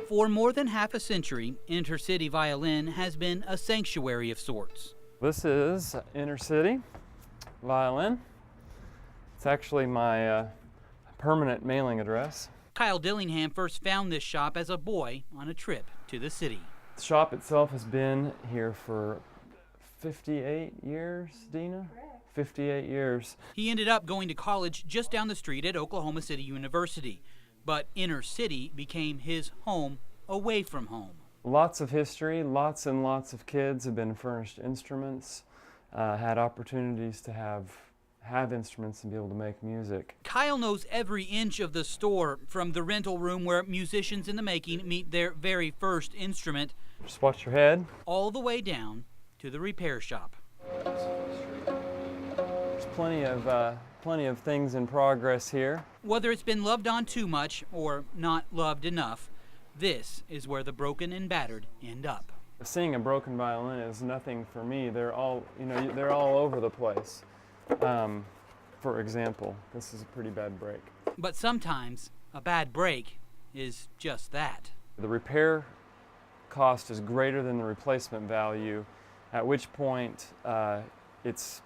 For more than half a century, Intercity Violin has been a sanctuary of sorts. This is Intercity Violin. It's actually my permanent mailing address. Kyle Dillingham first found this shop as a boy on a trip to the city. The shop itself has been here for 58 years, Dina? 58 years. He ended up going to college just down the street at Oklahoma City University, but Inner City became his home away from home. Lots of history, lots and lots of kids have been furnished instruments, had opportunities to have instruments and be able to make music. Kyle knows every inch of the store, from the rental room where musicians in the making meet their very first instrument, Just watch your head. all the way down to the repair shop. There's plenty of things in progress here. Whether it's been loved on too much or not loved enough, this is where the broken and battered end up. Seeing a broken violin is nothing for me. They're all over the place. For example, this is a pretty bad break. But sometimes a bad break is just that. The repair cost is greater than the replacement value, at which point it's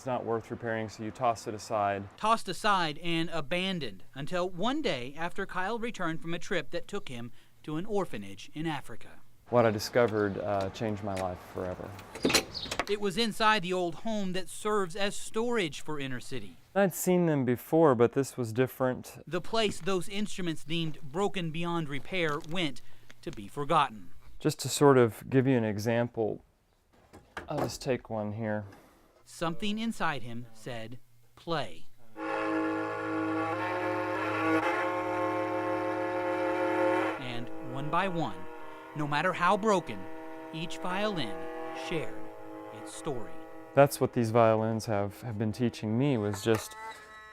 not worth repairing, so you toss it aside. Tossed aside and abandoned until one day after Kyle returned from a trip that took him to an orphanage in Africa. What I discovered changed my life forever. It was inside the old home that serves as storage for Inner City. I'd seen them before, but this was different. The place those instruments deemed broken beyond repair went to be forgotten. Just to sort of give you an example, I'll just take one here. Something inside him said, play. And one by one, no matter how broken, each violin shared its story. That's what these violins have been teaching me, was just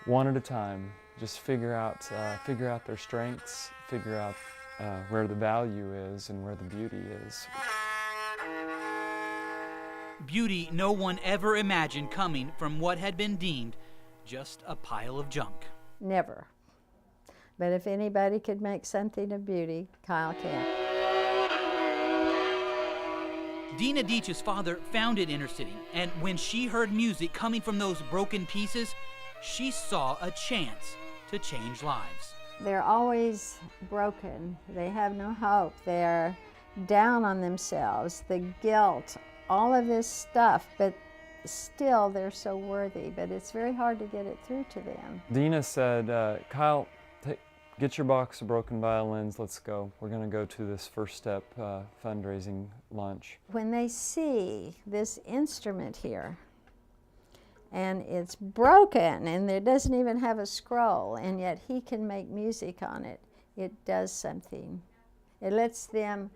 one at a time, just figure out their strengths, figure out where the value is and where the beauty is. Beauty no one ever imagined coming from what had been deemed just a pile of junk. Never. But if anybody could make something of beauty, Kyle can. Dina Deitch's father founded Inner City, and when she heard music coming from those broken pieces, she saw a chance to change lives. They're always broken. They have no hope. They're down on themselves, the guilt, all of this stuff, but still they're so worthy, but it's very hard to get it through to them. Dina said, Kyle, get your box of broken violins, let's go. We're going to go to this First Step fundraising lunch. When they see this instrument here, and it's broken, and it doesn't even have a scroll, and yet he can make music on it, it does something. It lets them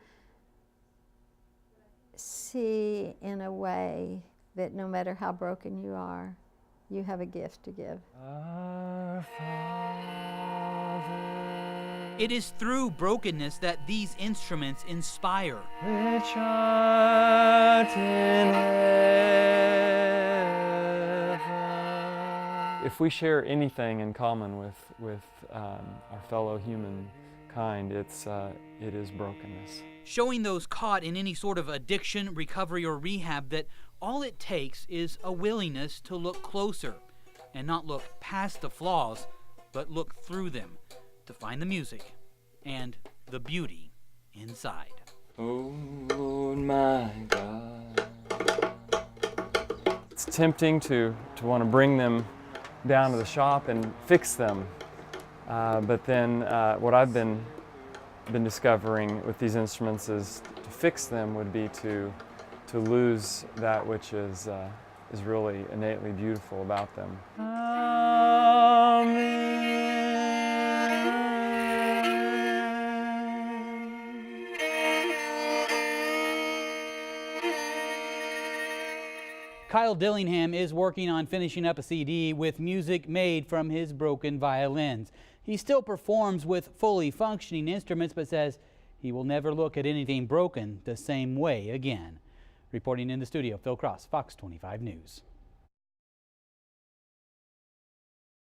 see in a way that no matter how broken you are, you have a gift to give. Our Father, It is through brokenness that these instruments inspire. which art in heaven. If we share anything in common with our fellow humankind, it is brokenness. Showing those caught in any sort of addiction, recovery, or rehab that all it takes is a willingness to look closer and not look past the flaws, but look through them to find the music and the beauty inside. Oh, Lord, my God. It's tempting to want to bring them down to the shop and fix them, but then what I've been discovering with these instruments is to fix them would be to lose that which is really innately beautiful about them. Kyle Dillingham is working on finishing up a CD with music made from his broken violins. He still performs with fully functioning instruments, but says he will never look at anything broken the same way again. Reporting in the studio, Phil Cross, Fox 25 News.